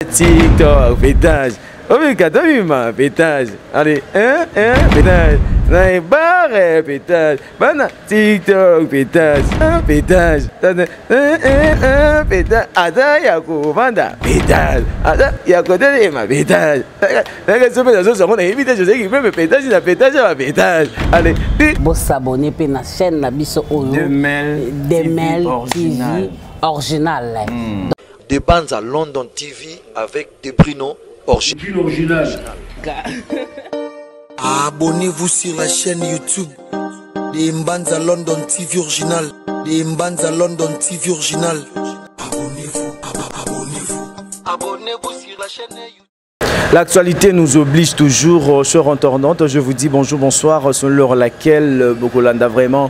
TikTok, pétage. Oh mais ma pétage. Allez, pétage. Naï barre, pétage. Bana, TikTok, pétage. Pétage. Pétage. Ada yako vanda, pétage. Ada yako tele ma pétage. Naga sope na zo on a évité je sais qu'il peut pétage na pétage ma pétage. Allez, bon s'abonner pe na chaîne na biso oyo. Demel TV original. Des bandes à London TV avec des Bruno original. Abonnez-vous sur la chaîne YouTube des bandes à London TV original. Des bandes à London TV original. Abonnez-vous, abonnez-vous sur la chaîne YouTube. L'actualité nous oblige toujours, chers internautes. Je vous dis bonjour, bonsoir, selon laquelle Bokolanda vraiment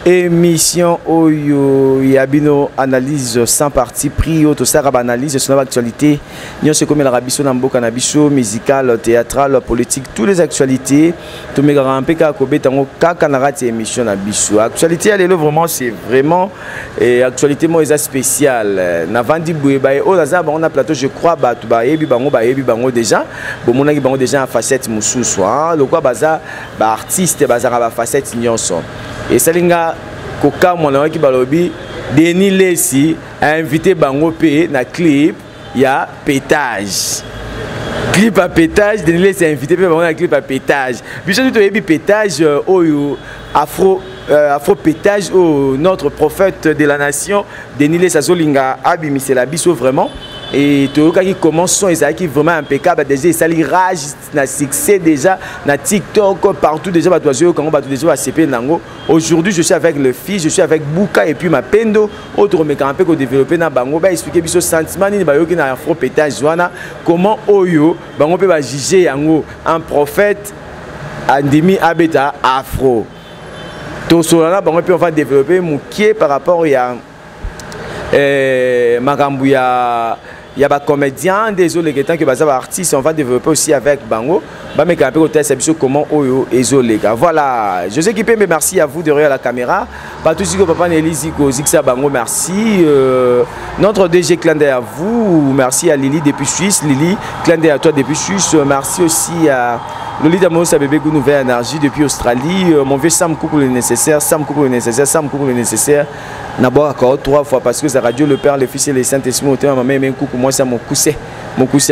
émission Oyo Yabino analyse sans parti pris, auto sarab analyse sur l'actualité. Nous sommes comme la rabisso nambo canabiso, musical, théâtral, politique, toutes les actualités. Tout mes grands PK Kobe tango kakanarati émission nabiso. Actualité elle est là vraiment, c'est vraiment actualité moi spéciale. Navandi bouebaye au lazab on a plateau je crois batu baebi bango déjà. Bon mon aki bango déjà en facette mususu hein. Le quoi baza ba artiste baza ba facette nyonso. Et Salinga Koka mon aki balobi Denis Lessi a invité bango pe na clip ya pétage. Clip à pétage, Denis Lessi a invité pe bango na clip à pétage. Biso tout yebi pétage oyo afro pétage au notre prophète de la nation Denis Lessi azolinga abimisela la biso vraiment. Et tout cas qui commence son qui vraiment impeccable déjà ça li rage na succès déjà na TikTok partout déjà ba toisio quand ba déjà ba CP nango. Aujourd'hui je suis avec le fils, je suis avec Buka et puis Mapendo autre mécampé ko développer na bango ba expliquer biso sentiment ni ba yoki na afro pétage wana comment oyo bango pe ba juger yango un prophète andimi abeta afro. Tout cela bango pe on va développer moukié par rapport ya makambu il y a des comédiens, désolé, que les artistes, on va développer aussi avec Bango. Bah, mais comment Oyo et voilà, je sais qu'il peut, mais merci à vous derrière la caméra. Pas tout ce que papa Nelisi, Zixa Bango, merci. Notre DG clin d'œil à vous, merci à Lily depuis Suisse, Lily, clin d'œil à toi depuis Suisse, merci aussi à Loli Damos, à bébé Nouvelle Énergie depuis Australie, mon vieux Sam Coucou le nécessaire, Sam Coucou le nécessaire, Sam Coucou le nécessaire. D'abord encore 3 fois parce que c'est Radio Le Père, le Fils et le Saint-Esprit, ma mère, coucou, moi c'est mon coussé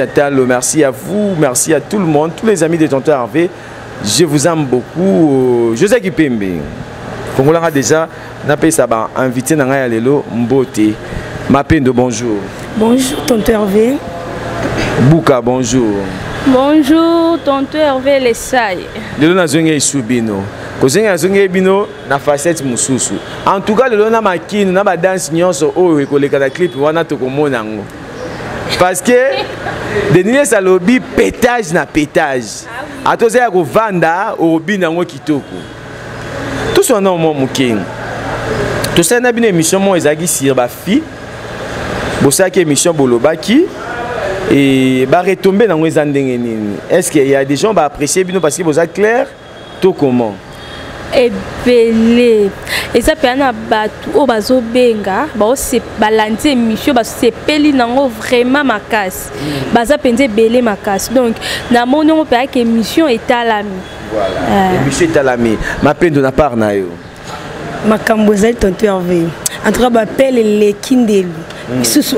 à tal. Merci à vous, merci à tout le monde, tous les amis de Tonton Hervé. Je vous aime beaucoup. José Kipembe. Comme on déjà, n'a pas ça invité dans un lelo Mbote. Mapendo, bonjour. Bonjour Tonton Hervé. Buka, bonjour. Bonjour Tonton Hervé Lesai. Lelo na zonge isubino. Kozenga zonge bino na facette mususu. En tout cas lelo na makino na ba dance nyonso oyo ekoleka na clip wana to komona ngo. Parce que Denis Salobi pétage na pétage. Atoza ya ko vanda obi nango kitoko. Tout son nom mon muking. Tout ça na bino émission mo ezaki sur ba fi. Bosaki émission bolobaki. Et bah retomber dans les andengé. Est-ce qu'il y a des gens qui apprécier bino parce que vous êtes clair tout comment? Et belé. Et ça peut na batu o bazo benga, ba o se balancer émission ba se peli nango vraiment makas. Baza penze belé makas. Donc na mono pe ak émission etalami. Voilà. Émission etalami. Ma peine de na part na yo. Makambo za Tonton Hervé. En tout cas ba pelle les kindelu. Bisusu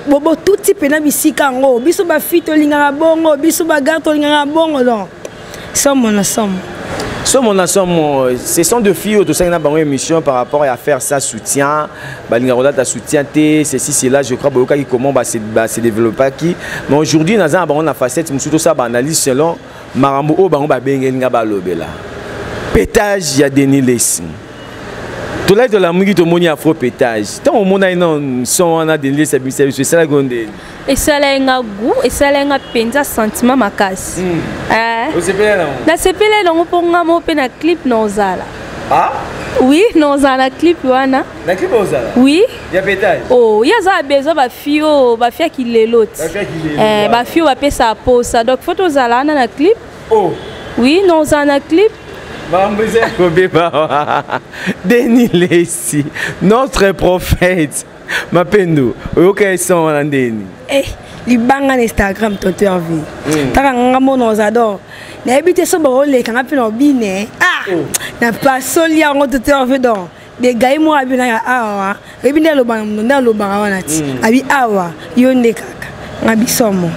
bobo tout type na bisika ngo biso ba fito lingaka bongo biso ba garto lingaka bongo donc somme ce sont deux filles tout ça na bango émission par rapport à faire ça soutien ba lingaka ta soutien té ceci c'est là je crois boka qui comment ba se développer qui mais aujourd'hui na za bango na facette musuto ça ba analyse selon marambo o bango ba bengelinga ba lobela pétage ya Denis Lessi. Tout là de la musique de moni afro pétage. Tant au monde a non son on a Denis Lessi c'est ça la gonde. Et ça là un goût et ça là un penza sentiment makas. Au CPL non. Na CPL non pour ngamo pe na clip nozala. Ah? Oui, nozala clip wana. Na clip nozala. Oui. Il y a pétage. Oh, il y a ça besoin ba fio qui les l'autre. Ba fio ba pesa posa. Donc photo zala na clip. Oh. Oui, nozala clip. Denis Lessi, notre prophète. Mapendo, ok, son Denis. Eh, libanga na Instagram tonton Hervé taka nga mono ozador na ebite so ba ole kanga pe no bine na pasoli ya tonton Hervé don de gai mo abina ya awa ebinde lo bang no lo bang wana ti abi awa yonde kaka ngabi somo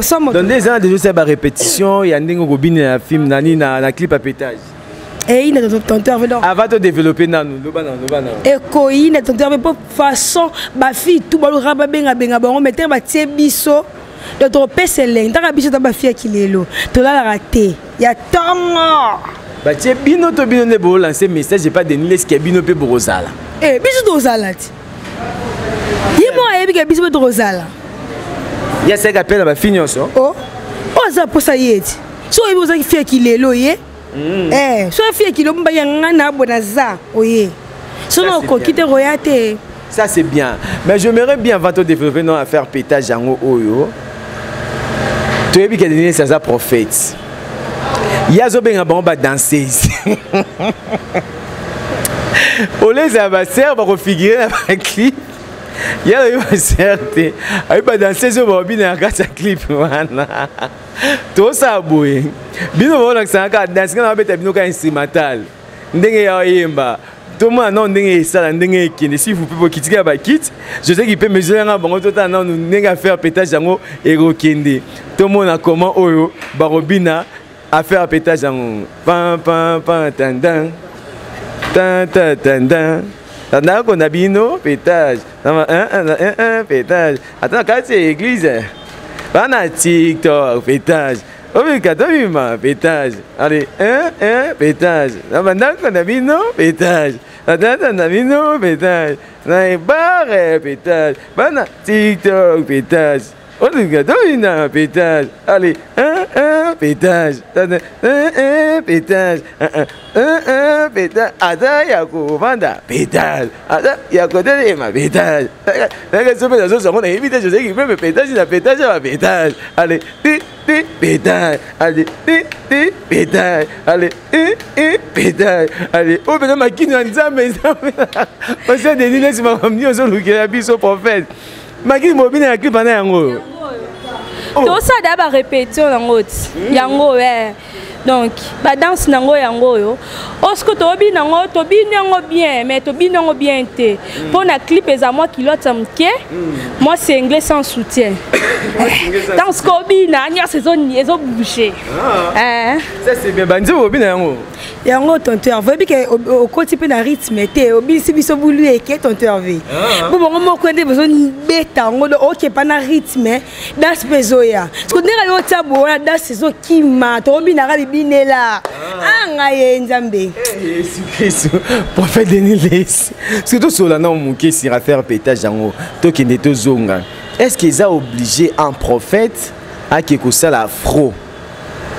somo dans des ans déjà c'est ba répétition ya ndingo ko bine na film nani na clip à pétage. Et il est tonton Hervé donc avant de développer nanu lobana et ko il est tonton Hervé pour façon ba fille tout ba lo raba benga bango mettre ba tie biso de trop peseleng ta biso ta ba fille kilelo to la raté ya tongo ba tie bino to bino ne bo lancer message pas de niles qui bino pe borozala biso to zala ti yimo ayebi ke biso to rozala ya se appelle ba fille nyonso za posa yeti so yebi oza fille kilelo ye so fille qui lomba yanga na bonaza oye sono ko kite royate ça c'est bien mais j'aimerais bien avant de développer non à faire pétage jango oyo tu yebi que donner ça prophète yazo benga bon ba danseuse olé ça va servir ba configurer la clip ya yo certes ay ba danseuse ba bina ka clip wana to ça boye bino bona sanga danse kana beta bino ka instrumental ndenge ya yemba to moi non ndenge sala ndenge kende si vous pouvez quitter ba kit je sais qu'il peut mesurer nga bango to ta non ndenge faire pétage yango ero kende to mona comment oyo ba robina à faire pétage yango pam pam pam tandan tan tan tandan tanda ko na bino pétage pétage attends quand c'est église bana TikTok pétage oui, ma pétage. Allez, pétage. La maintenant qu'on a mis non, pétage. La date on a mis non, pétage. La barre, pétage. Bana, TikTok, pétage. Oh, le gâteau, il a un pétage. Allez, pétage. Pétage. Pétage. Ada, yako, vanda, pétage. Ada, yako, de ma pétage. La question, mais la chose, on a évité, je sais qu'il peut me pétage, il a pétage, il a pétage. Allez, pétage, allez, pétage, allez, pétage, allez, oh, mais ma kine en mais parce que des lignes, c'est ma famille, on se loue qui a bis au prophète. Ma kine mobile a cru pendant un mot. Tout ça d'abord répété en route. Yango, donc, la danse nango yango yo. Osko tobi nango bien, mais tobi nango bien té. Pour na clip et à moi qui l'autre amké, moi c'est anglais sans soutien. Danse kobi na nya saison ezo boucher. Ça c'est bien banzo obi nango. Yango tonton Hervé que au côté pe na rythme té obi si biso bulu eke tonton Hervé. Bon mo ko ndé besoin beta ngo OK pas na rythme danse bezoya. Ce que ndera yo tabo na danse saison qui ma tobi na binela ngaye nzambe prophète Denis surtout sur la non muke si faire pétage yango to kende to zonga est-ce qu'ils a obligé un prophète à quelque ça la afro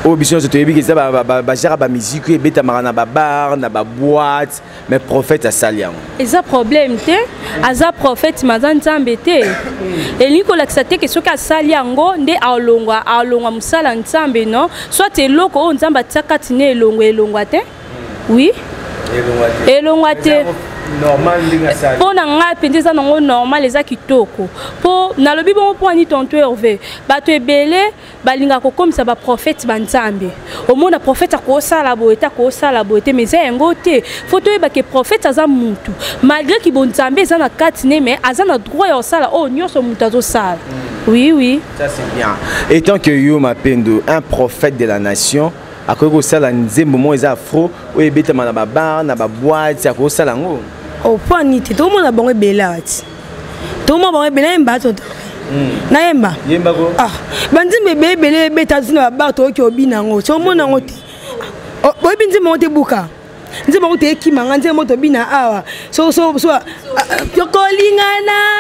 obligation de te yebi que ça ba gère ba musique et beta marana ba bar na ba boîte mais prophète a salian eza problème te aza prophète mazan nzambe te eliko laxate que soka saliango nde alongwa musala nzambe non soit eloko o nzamba tsakati ne elongwa te oui elongwa te normal ndinga sali pour na nga pendeza nango normal eza kitoko pour na lobi bon point ni tonton Hervé bato ebele balinga ko komisa ba prophète banzambe au monde prophète ko sala boete mais yango te photo eba ke prophète aza mutu malgré ki bonzambe eza na katine mais aza na droit ya sala oh nyonso mutu azo sala oui ça c'est bien étant que yo mapendo un prophète de la nation à quoi ça la nzembo mo eza afro o ebeta na ba bar na ba boîte ya ko sala ngo au point ni te to mo na bango belati to mo bango belati mbato na yemba ko banzimbe bebele beta zina ba to ki obina ngo so mo na ngo te o binzi mo te buka nzimbe mo te ekimanga nzimbe mo to bina awa so tokolingana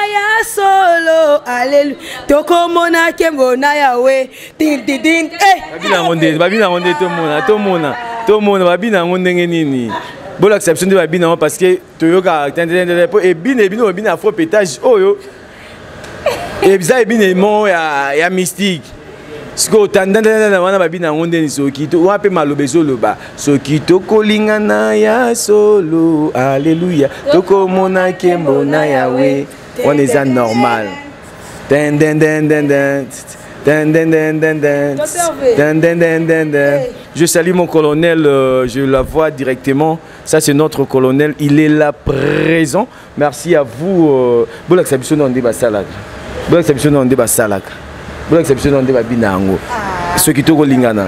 ya solo alelu tokomona kembo na yawe tin babina ngonde to mona babina ngonde nini bon acception de babina parce que toyoka et bino afro pétage oyo et bizarre bino mo ya mystique Sko tandana wana babina ngonde ni soki to wape malobezo loba soki to kolingana ya solo alléluia to komona kembo na yawe on est normal Je salue mon colonel, je la vois directement. Ça, c'est notre colonel. Il est là présent. Merci à vous. Bonne exception dans des basalak. Bonne exception dans des basalak. Bonne exception dans des babinango. Ceux qui tournent lingana.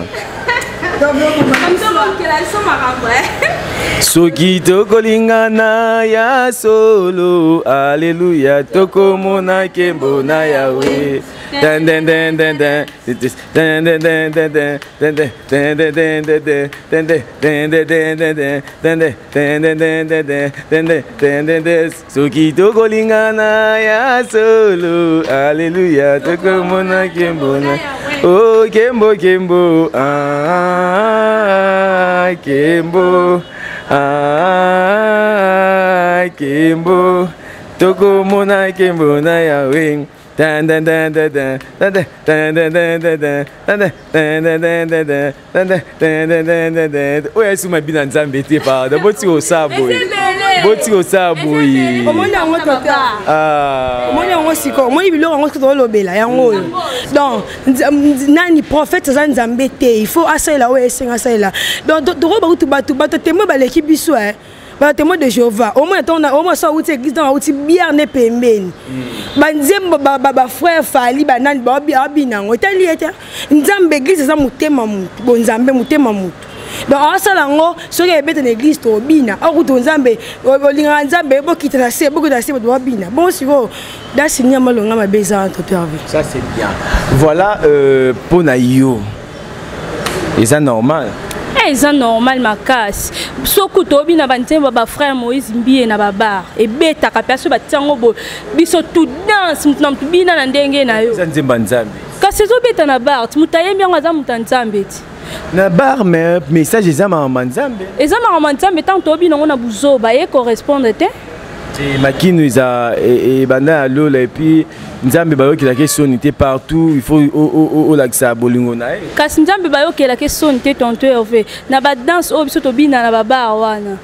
Soki toko lingana ya solo, alléluia, toko mona kembo na Yahweh. Den den den den den den den den den den den den den Soki toko lingana ya solo, alléluia, toko mona kembo na oh kembo kembo ah kembo ah Kimbo toko mona Kimbo na Yahweh dan dan dan dan dan dan dan dan dan dan dan oya suma bina nzambe te pa da boti o sabo yi omoni yango tota omoni yango siko omoni biloko yango to lobela yango donc nani prophète za nzambe te il faut asalela oyo esenga asalela donc toko bato temo baleki biso ba témoin de Jéhovah au moins ça outi église dans outi bien ne pembeni banzembo ba frère fali banani ba binango tali eta nzambe église za mutema mutu bonzambe mutema mutu donc asala ngo soki ebete na église to bina akuto nzambe olinga nzambe bokitana se bokita se bo bina bon siko da sinya malonga mabeza toto avec ça c'est bien voilà pona yo et ça normal. C'est normal ma casse. Soko tobi na bantemba ba frère Moïse Mbie na babar et beta ka perso ba tiango bo biso tout danse mutam bina na ndenge na yo. Nzemba nzambe. Ka sezo beta na bar mutaye myango za mutanzambe ti. Na bar mais message ezama manzambe. Ezama manzambe tant tobi na ngona buzo ba e correspondre te. Et makino iza et banda lola et puis nzambe bayo ki la question était partout il faut au laksa bolingo na e kasi nzambe bayo ki la question était tonto Hervé na ba danse o biso to bina na baba wana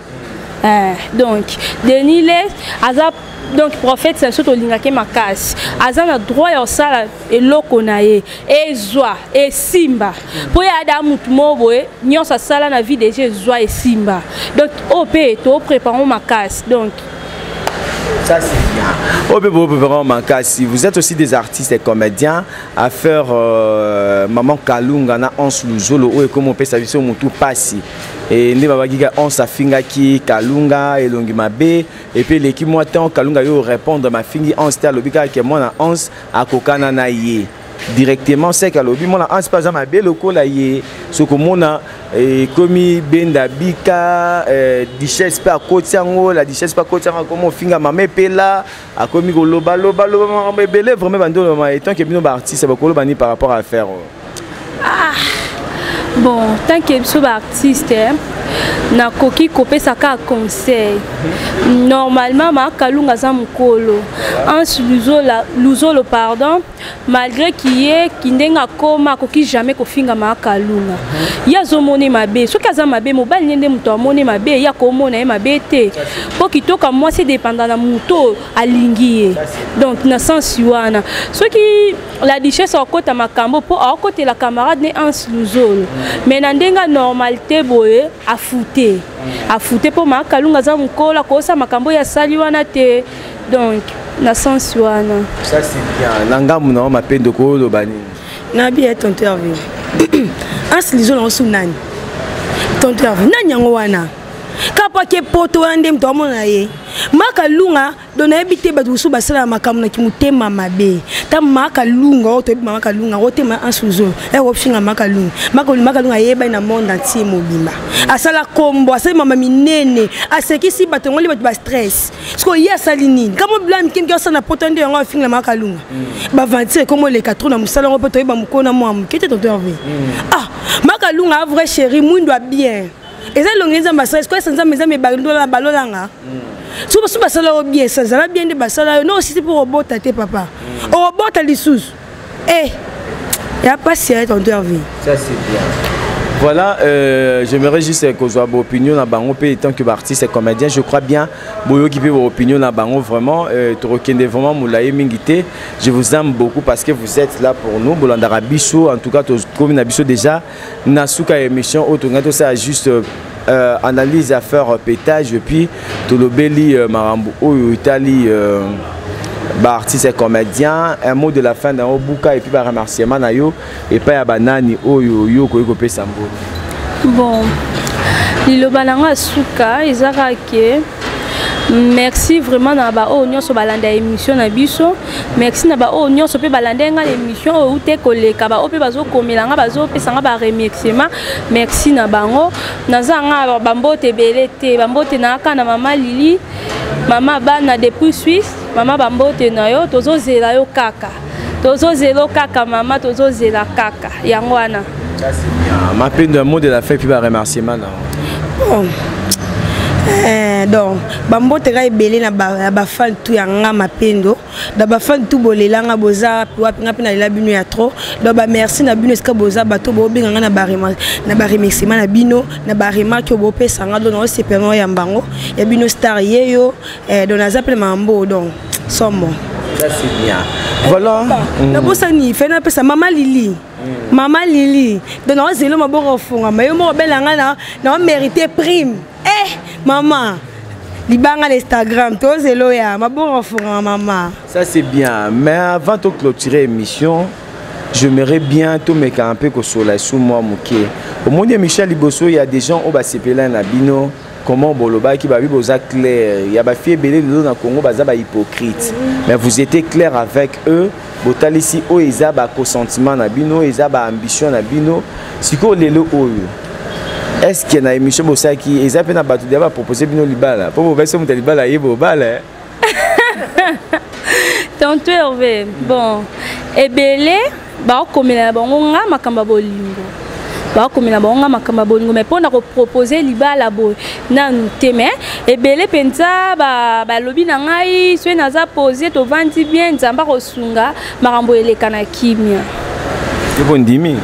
donc denile aza donc prophète c'est surtout lingake makasi aza na droit ya sala eloko na ye ezwa e simba po ya da mutu moboe nyonso sala na vie de Jésus e simba donc op to préparons makasi donc ça c'est bien. Si vous êtes aussi des artistes et comédiens à faire Maman Kalunga na Hans Luzolo ou comme on peut savoir sur Moutou Passi et ne baba giga Hans Afinga ki Kalunga et Longi Mabe et puis l'équipe moi tant Kalunga yo répondre ma fingi Hans tel lobika que moi na Hans akokana na ye directement c'est que lobi moi na Hans pas ma belle lokola ye ce que moi na komi benda bika dichesse pas kotiango la dichesse pas kotiango comme finga mama pela a komi ko loba bele vraiment bando ma étant que bino ba artiste ba ko bani par rapport à faire bon tant que so ba artiste na koki kopé saka conseil normalement ma Kalunga za mukolo Hans Luzolo pardon malgré qui est kindenga koma koki jamais ko finga ma Kalunga ya zo moni mabe so kaza mabe mobali nyende muto amoni mabe ya ko mona mabe te po kitoka moi c'est dépendant na muto alingié donc na sens wana so ki la richesse au côté makambo po au côté la camarade ne Hans Luzolo mais na ndenga normalité boye a fouté pour ma Kalunga za mukola ko sa makambo ya sali wana te donc na sens wana ça c'est bien nanga muna ma pendo ko lo bani na bien tonto Hervé Hans Luzolo on sunani tonto Hervé nani yango wana kapa ke poto ande mto mona ye Makalunga dona ebite ba dusu basala makamuna kimutema mabe ta Makalunga oto bi Makalunga otema Hans Luzolo optionga Makalunga yeba na monde entier mobimba asala kombo asala mama minene asekisi bato ngoli bato ba stress sko ya salini kamo blam kim ki osana poto ande yango finga Makalunga ba vantir comme les quatre na musala ngo poto ba mukona mo amukete tonto Hervé Makalunga vrai chéri mundo bien eza longenza basala sko sanza meza me bandola balolanga so basala bien ça va bien de basala non si c'est pour robota te papa robota les sous y a pas si tonto Hervé ça c'est bien Voilà, j'aimerais juste que votre opinion là bango en tant que artiste et comédien, je crois bien boyo qui peut votre opinion là bango vraiment tu reconnais vraiment moulaye mingité. Je vous aime beaucoup parce que vous êtes là pour nous bolandara biso en tout cas comme na biso déjà nasuka émission auto ça juste analyse à faire pétage et puis tout le beli marambo oyo Italie artiste et comédien, un mot de la fin dans Obuka et puis par remerciement na yo et pas ya banani oyo yo ko pe sambo. Bon, liloba nanga suka ezaka ke merci vraiment na ba o nyonso balanda émission na biso. Merci na ba o nyonso pe balanda nga émission o te koleka ba o pe bazo komelanga bazo pesa nga ba remerciement. Merci na bango. Nazanga bambote belete, bambote na aka na mama Lili. Mama bana depuis Suisse, mama bambote na yo tozo zela yo kaka. Tozo zelo kaka mama tozo zela kaka. Yango wana. Ça c'est bien. Ma peine de mot de la fin puis ba remerciement là. Bon. Donc bambote ga ebele na ba fan tout yanga mapendo. Da ba fan tout bolelanga boza wapi ngapi na lela bino ya trop. Donc ba merci na bino eska boza bato bo benga na ba remerciement na bino na ba remarque bo pesa nga don se peno ya mbango ya bino star yeyo donc na zappel mambo donc sombo. Ça c'est bien. Voilà. Na bosa ni fait na pesa mama Lili. Mama Lili. Donc na zelo maboko fonga mayo mo belanga na mérité prime. Maman, libanga l'Instagram, toi zelo ya maboko fonga maman. Ça c'est bien. Mais avant de clôturer l'émission, j'aimerais bien tout me camper que sur la sous moi mouké. Au monde de Michel Liboso, il y a des gens au bas sepelin na bino. Comment boloba qui va vivre clair, il y a ba fille belé dans le Congo baza ba hypocrite. Mais vous étiez clair avec eux, botal ici o eza ba consentiment na bino, eza ba ambition na bino. Siko lelo oyo. Est-ce qu'il y a une émission qui est appelée à battre d'abord proposer bino libala pour vous verser mon libala yebo bala. Tantôt Hervé, bon, ebele ba komela bango nga makamba bolingo. Ba komela bango nga makamba bolingo mais pour na proposer libala boy nanu teme ebele penza ba lobi na ngai so naza poser to vandi bien nzamba ko sunga makambo eleka na kimia. C'est bon dimi.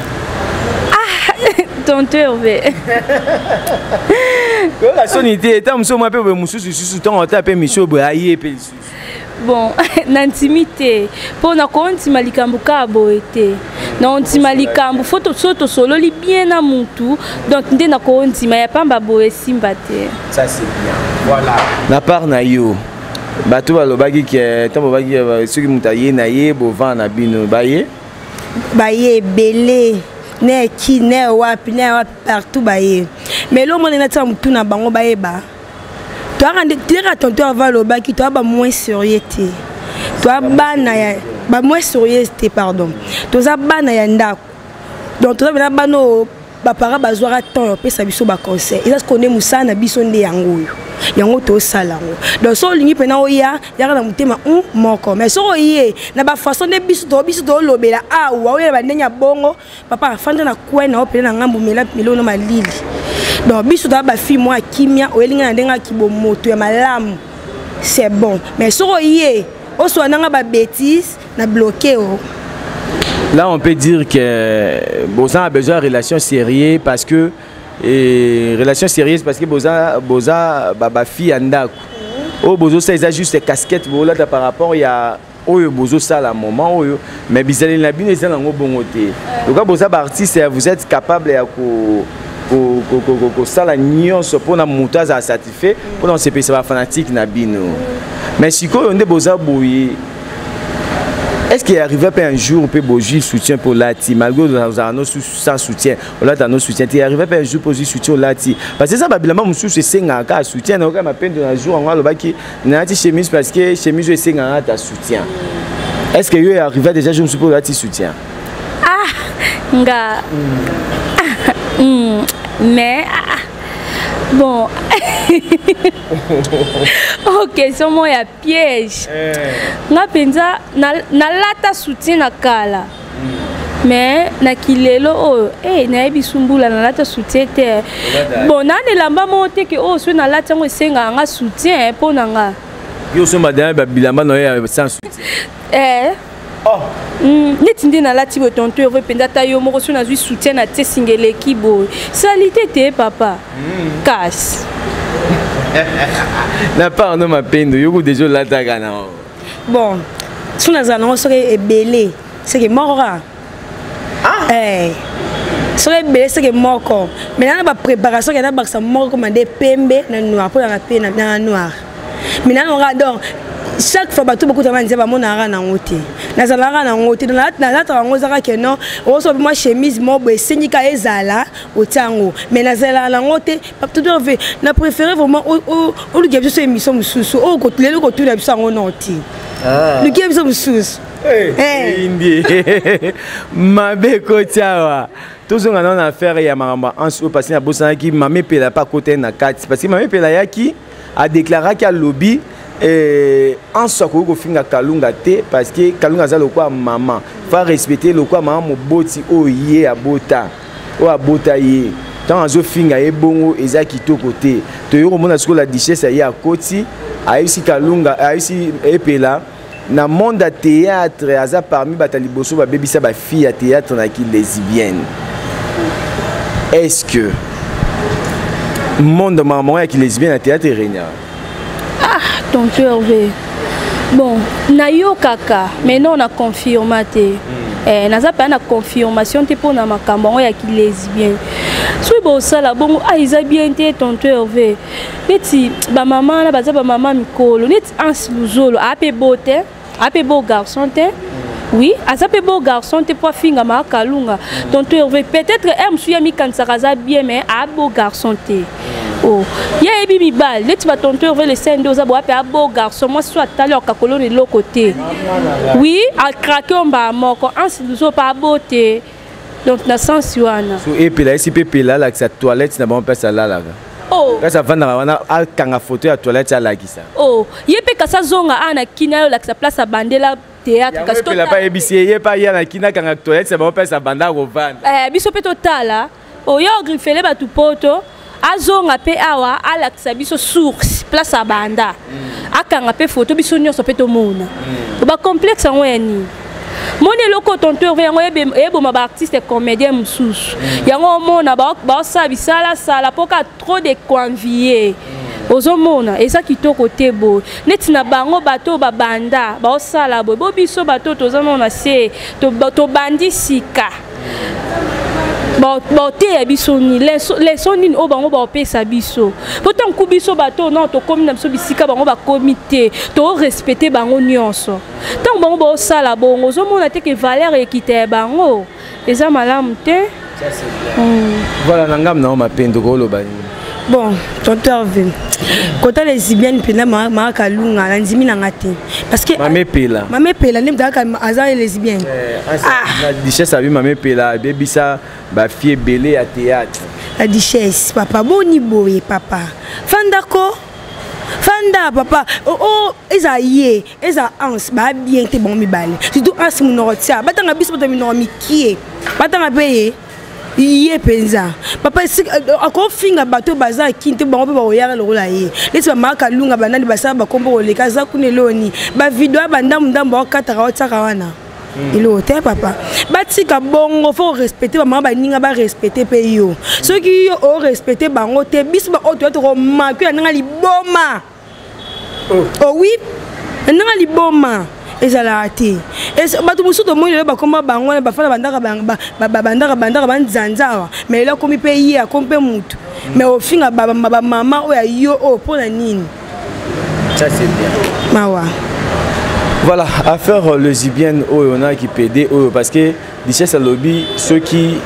Tonton Hervé. La sonité est un peu de moussous sur ton tapé Michaud Braillé. Bon, l'intimité. Pour na konti malikambuka boete. Na onti malikambu photo soto solo li bien na mutu. Donc ndé na konti ma ya pamba boe simbate. Ça c'est bien. Voilà. Na part na yo. Bato balobaki ke tambo baki soki mutaye na ye bovan na bino baye. Baye belé. Ne ki ne wapi partout baye mais lo mona na tsa mutu na bango baye ba to rende tira tonton avant le baki to ba moins sérieuxité to bana ya ba moins sérieuxité pardon to za bana ya ndako donc to na bano ba para bazwara temps pe sa biso ba conseil et ça se connaît musana biso nde yango yango to salango donc so lingi pena oya yaka na mutema moko mais so oye na ba façon de biso to lobela awa oya ba ndenya bongo papa afanda na kwena opela na ngambu mela milono malili donc biso to ba fi moi kimia oyelinga na ndenga kibomoto ya malamu c'est bon mais so oye o so nanga ba bêtise na bloqué o. Là on peut dire que Boza a besoin de relations sérieuses parce que relations sérieuses parce que Boza baba fille andako. Oh Bozo ça ils a juste casquette voilà par rapport il y a oyo Bozo ça la moment oyo mais bizali na bino ça nango bongoté. Donc Boza artiste vous êtes capable ya ko sala nyonso pour na muta za satisfait pour on se peut ça fanatique na bino. Mais si ko onde Boza boyi. Est-ce qu'il arrive un jour pour Boji soutien pour Lati malgré nos sans soutien on a nos soutien il arrive un jour pour soutien Lati parce que ça babilement monsieur c'est 5 ans soutien on a peine de un jour on va le baki na chemise parce que chemise est 5 ans ta soutien est-ce que il arrive déjà je me suis pour Lati soutien nga mais bon ok c'est moi ya piège nga penza na lata soutien na kala mais na kilelo oh na bisumbula na lata soutien te bon na lamba monte que oh so na lata ngo senga nga soutien pour nga yo so madame bilamba no ya sans soutien oh neti nde nalati bo tonto Hervé mpenza ta yo moko so nazwi soutien na tie singeleki boye salite te papa kasi na pardon mapendo yoko déjà lataka na bon so nazala nango soki ebele seke moko kaka soki ebele seke moko maintenant na bapréparation kena bakisa moko koma nde pembe na noir mpo nanga pe na noir maintenant nanga donc chaque fois bato bakutama nzia bamonaka nango te nazalaka nango te nalataka yango ezaka ke non osobi mwa chemise mo boye esengika ezala otiango mais nazalaka nango te tout na préféré vraiment olukia biso émission mosusu lelo kotuna biso yango non te lukia biso mosusu mabe kotiawa tozonga nano na affaire ya makambo ansi oyo pasi na bosanaki mame pela pa kote na kati parce que mame pela yaki adéclaraki alobi en soi ko finga kalunga te parce que kalunga za lokwa maman fa respecter lokwa maman moboti oye abota o abota ye tant azo finga e bongo eza kitoko te to yo mona siko la duchesse ya koti aisi kalunga aisi epela na monde à théâtre aza parmi batali bosso ba bebisa ba fille à théâtre na ki lesbienne est-ce que monde maman ya ki lesbienne à théâtre régna tonto Hervé bon na yo kaka mais non na confirmate naza pa na confirmation te pona makambo ya ki lesbien sui bo sala bongo eza bien te tonto Hervé neti ba maman na baza ba maman mikolo neti ans luzolo ape bote ape beau garçon te oui ape beau garçon te pour finga ma kalunga tonto Hervé peut-être aime suya mi kansakaza bien mais a beau garçon te oh ya ebi mi bal neti ba tonto Hervé le sende oza bo ape a beau garçon moi soit talent ka kolone de l'autre côté oui a craquer on ba moko ans luzolo pa beauté donc na sens wana so epela esi pepela la sa toilette na bon pesa la la oh ça va na wana a kanga photo ya toilette ya la kisa oh yepe kasa zonga ana kina la sa place a bandela théâtre kasi to la pas ebisi ye pa ya na kina kanga toilette ça bon pesa banda ko vanda biso pe totala oh yo grifele ba tu poto azonga pe awa ala sa biso source place a banda akanga pe photo biso nyonso pe to mona ba complexe ngweni moni loko tonto Hervé yango eboma ba artiste comédien mususu yango mona ba sa bisala sala poka trop de convier ozomona eza kitoko te bo neti na bango bato babanda ba sala bo biso bato tozomona se to bandi sika te ya biso ni leso nini o bango ba pesa biso pourtant ku biso bato non to komi na biso bisika bango ba comité to respecter bango nyonso tant bango ba sala bongo zomona te ke valeur équité bango eza malamu te voilà nangam na mapendo ko lo bani bon tonto Hervé kota lesbienne pena ma kalunga na ndimi na ngate parce que mame pela nem daka aza lesbienne la duchesse abi mame pela bebisa ba fille belé à théâtre la duchesse papa boni boye papa fanda papa oh eza ans ba bien te bon mi bale surtout ans munorotia batanga biso to minoro mikie batanga peye iye penza papa ako finga bato baza kinte bango pe ba oyara lokola ye lesi ba maka lunga banani basala ba kombo oleka za kuneloni ba video ba ndambo okataka otaka wana ilo te papa batika bongo faut respecter ba mama baninga ba respecter pe yo soki yo o respecter bango te biso ba oto to maku nanga liboma oh oui nanga liboma ezala te bato musuto moyo ba komba bango ba fala bandaka banzanzawa mais là komi pe ye akompe mutu mais au finga ba mama oya yo o pona nini ça c'est bien mawa voilà affaire lesbienne oyo na ki PD oyo parce que duchesse lobby ceux qui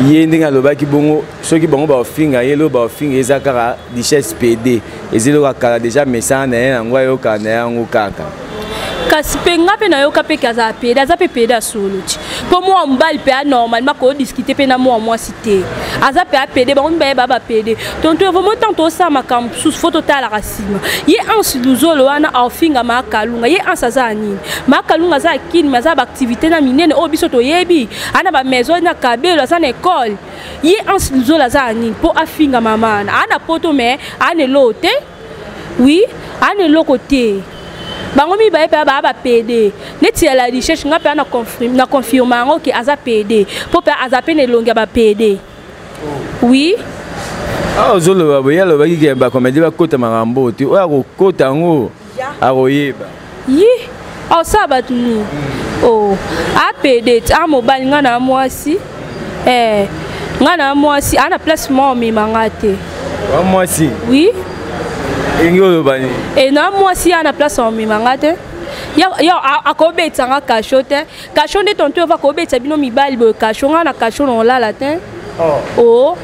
yendinga lobaki bongo ceux qui bongo ba finga yelo ba finga ezakara duchesse PD ezelo kala déjà message na ngwa yo kana yango kaka kasi penga pe na yo ka pe kaza peda za pe peda solo ti po mo mbali pe normalement ko discuter pe na mo cité aza pe pede ba on ba pede tonto vraiment tanto ça ma camp sous photo ta la racine ye ans luzolo wana afinga ma kalunga ye ans azani ma kalunga za kini maza ba activité na minene o biso to yebi ana ba maison na kabelo za na école ye ans luzolo azani po afinga mama ana poto mais ane lote oui ane lokote bango mibale pe ba PD neti ya la recherche nga pe na confirmer ngo que aza PD po pe aza pe ne longa ba PD oui ah ozolo ba yalo ba ki ba comédie ba kota marambo ti oya ko kota ngo aroyeba yi oh ça ba tuni oh APD a mobile nga na mwasi nga na mwasi ana placement mi mangate wa mwasi oui engolo bani na mwasi ana placement mi mangate ya akobetsa nga kashote kashonde tonto va kobetsa bino mibali bo kashonga na kashono la latin oh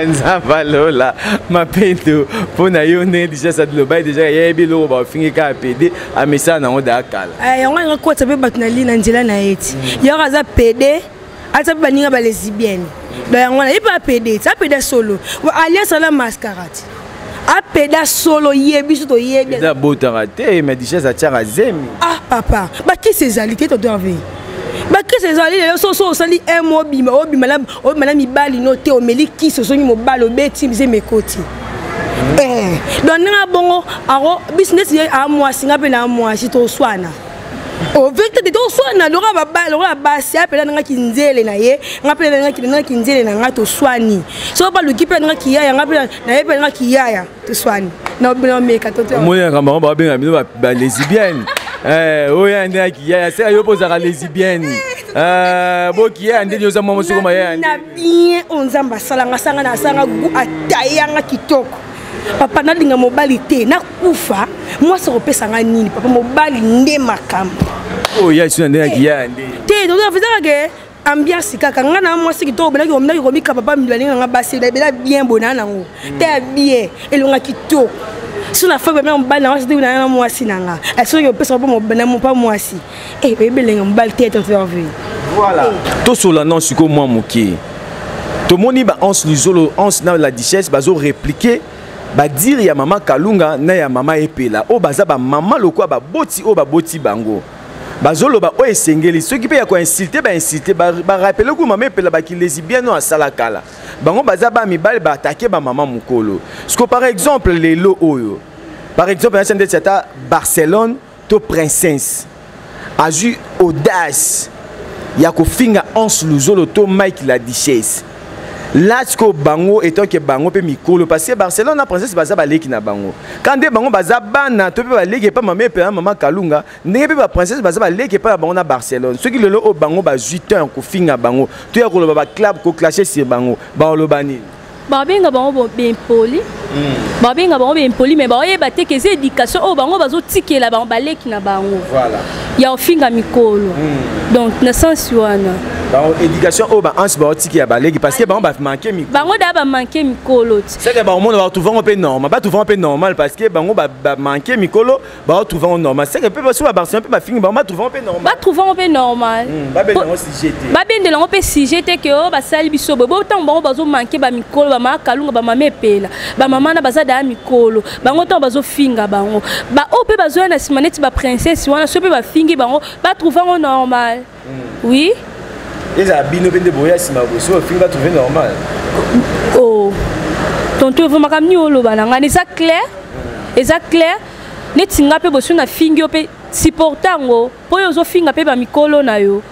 nzambalola mapendo mpona yo nde déjà ça lobai déjà yebi lo ba fingi ka PD amesa na ngoda akala yango nga kota pe bato na li na nzela na yeti yo kaza PD ata ba ninga ba lesbienne ba yango na ipa PD ça PD solo alias la mascarade apeda solo yebi so to yebi da botara te mais déjà ça tient à zemi ah papa ba qui ces alités to doit venir baki sezali lelo so sali obima la mibali no te omeli kiso so ni mobalo beti bize mekoti donc nga bongo aro business ye a mwasi nga pe na mwasi to swana o vecte de to swana lora basi apela nga kinzele na ye nga pe nga kinzele na nga to swani so ba luki pe nga kiyaya nga pe na ye pe nga kiyaya to swani na bino meka to to moya kama ba benga bino ba lesbienne oya ndi akiyaya sera yo pozaka lesbienne bo kiyaya ndi nyoza mama soko maya na bien onzamba salanga sanga na sanga gu atayanga kitoko papa nalinga mobali te na kufa moi se repesa nga nini papa mobali nde makambo oya suna ndi akiyaya ndi te to fizaka ke ambiance kaka nga na moi se kitoko benaki komika papa milalinga nga basi bela bien bona nango te bien elonga kitoko sur la femme même balle na c'était na moi sinanga elle so yo pesa pas moi si bébé le balle tête fervée voilà to sur la non siko moi moké to moni ba ons lizolo ons na la duchesse bazo répliquer ba dire ya maman Kalunga na ya maman Epela o baza ba maman lokwa ba boti o ba boti bango bazolo ba o esengeli ceux qui peut ya ko insulter ba rappeler ko maman Epela ba ki lesbienne no asala kala bango baza ba mibali ba attaquer ba maman mukolo parce que par exemple les lo oyo par exemple un centre de Barcelone to princesse a eu audace ya ko finga ons luzolo to Mike la duchesse là ce que bango étant que bango pe mikolo parce que Barcelone na princesse baza ba leki na bango quand de bango baza bana to pe ba leki pa maman pe maman Kalunga ne pe ba princesse baza ba leki pa bango na Barcelone ce qui le o bango ba 8 ans ko finga bango to ya ko lo ba club ko clasher sur bango ba lo bani babenga bango bien poli babenga bango bien poli mais ba yeba te que c'est éducation o bango bazo tikela bango ba leki na bango voilà ya ofinga mikolo donc na sens wana éducation au ba ans ba tiki ya balegi parce que ba manquer mi bango da ba manquer mikolo c'est que ba monde va trouver un peu normal ba trouver un peu normal parce que bango ba manquer mikolo ba trouver normal c'est que peut pas sur Barcelone peut pas finir ba trouver un peu normal ba trouver un peu normal ba ben non si j'étais ba ben de lango pe si j'étais que o ba sali biso bo tant bango bazo manquer ba mikolo ba ma Kalunga ba mama Epela ba mama na baza da mikolo bango tant bazo finga bango ba o pe bazo na simaneti ba princesse wana so pe ba fingi bango ba trouver un normal oui. Les abino bende boya si ma boso film va trouver normal. Oh. Tonto vous makamni olo balanga ni ça clair? Exact clair. Netinga pe boso na fingi pe supportango po yo zo finga pe ba mikolo na yo.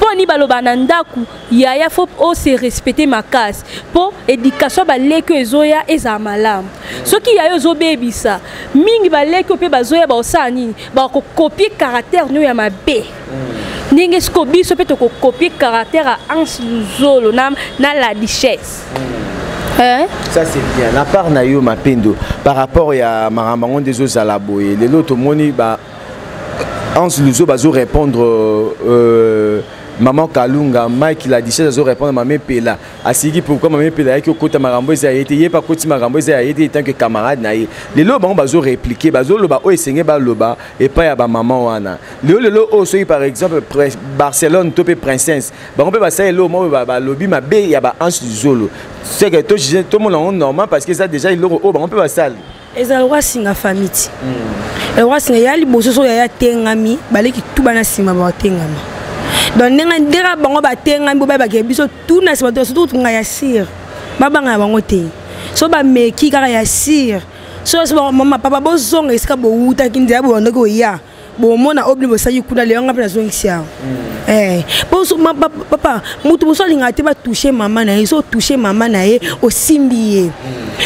Po ni baloba na ndaku yaya faut o se respecter ma casse. Po éducation ba leke ezoya eza malamu. Soki yayo zo bebisa mingi ba leke pe bazoya ba osani ba ko copier caractère no ya mabe. Ninge skobi so peut copier caractère à Hans Luzolo na la duchesse. Hein? Ça c'est bien. La part na yo mapendo par rapport à Maramangon des autres à la boye. Les autres moni ba Hans Luzolo bazo répondre maman Kalunga Mike la duchesse bazo répondre maman Epela. Asiki pourquoi maman Epela qui kota marambo eza été yé pas koti marambo eza été tant que camarade na ye. Les lo bango bazo répliquer bazo loba o esenge ba loba et pas ya ba maman wana. Le o so par exemple Barcelone topé princesse. Bango pe ba sa lo mo ba lobi ma be ya ba Hans Luzolo. C'est que tout le monde normal parce que ça déjà il o bango pe ba sale. Eza roi singa famille. Le roi singa ya liboso so ya tengami baleki tubana sima ba tengami. Donc nenga ndera bango ba tenga mbo ba ke biso tout na sima surtout nga ya sir ba banga bango te so ba meki kaka ya sir so maman papa bozonga esika bouta kindia bonoko ya bon mona obli bosali kuna le nga pena zongisia papa mutu bosali ngate ba toucher maman na so toucher maman na ye osimbiye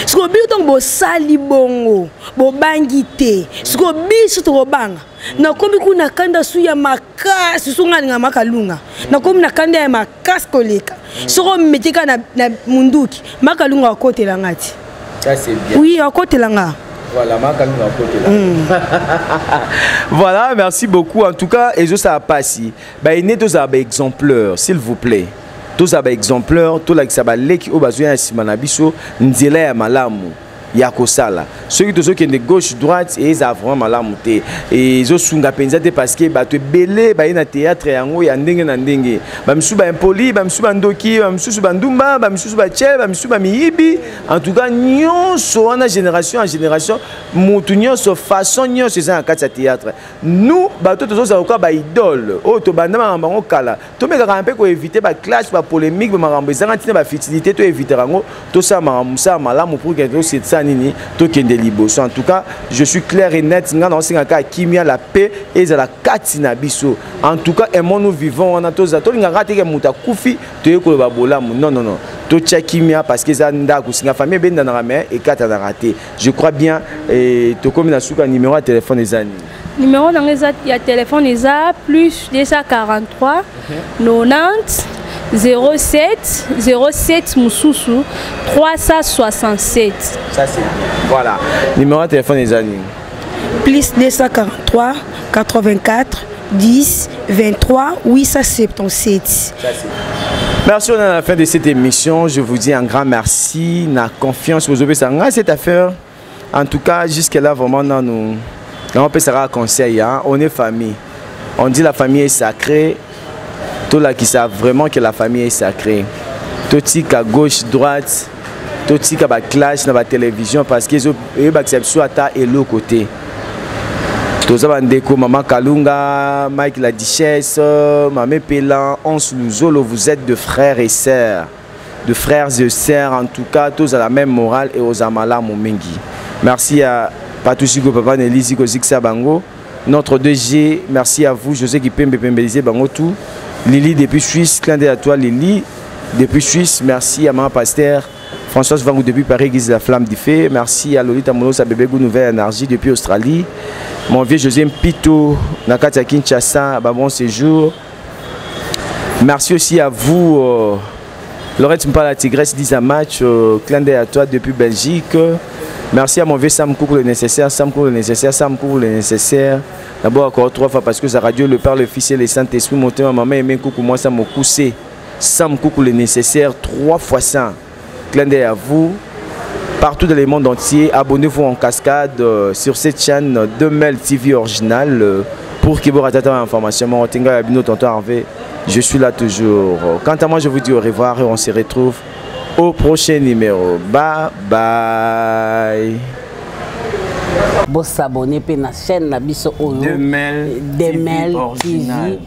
siko bi donc bosali bongo bobangi te siko biso to banga na komi kuna kanda suya makasi sunga nga makalunga na komi na kanda ya makasi koleka siko metika na munduki makalunga akotela ngati ça c'est bien oui akotela nga. Voilà, voilà, merci beaucoup. En tout cas, et ça a passé. Il y a des exemplaires, s'il vous plaît. Tous les exemplaires, tous les qui ont besoin de Simanabiso, Nzela Malamu. Yakosala. Ceux qui sont de gauche, droite, et ils ont vraiment la montée. Et ils ont sunga pensé parce que tu es belé, tu es théâtre, tu es ndenge. Tu es impoli, tu es ndoki, tu es ndumba, tu es tchè, tu es miyibi. En tout cas, nous sommes en génération, nous sommes façon, nous sommes en théâtre. Nous, nous sommes en idole. Oh, tu es en kala. Tu es un peu éviter la classe, la polémique, la futilité, tu évites tout ça, pour que c'est ça. En tout cas, je suis clair et net. Kimia la paix et la katina biso. En tout cas, nous vivons. On a tous non. Kimia parce que la famille et je crois bien. Et tu comme un numéro de téléphone des années. Numéro de téléphone est plus 243 90 07 Moussoussou 367. Ça c'est bien. Voilà. Numéro de téléphone des années. Plus 243 84 10 23 877. Ça c'est bien. Merci, on est à la fin de cette émission. Je vous dis un grand merci. La confiance, vous avez cette affaire. En tout cas, jusqu'à là, vraiment, on peut se faire un conseil. Hein? On est famille. On dit la famille est sacrée. Tout là qui savent vraiment que la famille est sacrée. Tout qui à gauche, droite, tout qui à clash dans la télévision parce qu'ils ont accepté à et l'autre côté. Tout ça, maman Kalunga, Mike la Duchesse, Maman Pélan, Ons Luzolo, vous êtes de frères et sœurs. De frères et sœurs, en tout cas, tous à la même morale et aux amala Momengi. Merci à Patouchigo Papa Nelisi Koziksa Bango. Notre 2G, merci à vous, José Kipembe Pembelise Bango tout. Lily depuis Suisse, clin d'œil à toi Lily depuis Suisse, merci à Maman Pasteur, Françoise Vangou depuis Paris, Guise la flamme du fait, merci à Lolita Monos, à Bébé Gou Nouvelle Énergie depuis Australie, mon vieux José Mpito, Nakata Kinshasa, bon séjour, merci aussi à vous, Laurette Mpala Tigresse, 10 à match, clin d'œil à toi depuis Belgique, merci à mon vieux Sam Koukou le nécessaire, Sam Koukou le nécessaire, Sam Koukou le nécessaire. D'abord encore 3 fois parce que sa radio, le Père, le Fils et le Saint-Esprit, mon maman, maman, coucou, moi, ça m'a poussé. Ça me coucou le nécessaire, 3 fois 100. Clin d'œil à vous. Partout dans le monde entier, abonnez-vous en cascade sur cette chaîne Demel TV originale pour qu'il vous rate l'information. Je suis là toujours. Quant à moi, je vous dis au revoir et on se retrouve au prochain numéro. Bye bye. Vous s'abonnez à la chaîne Demel TV original.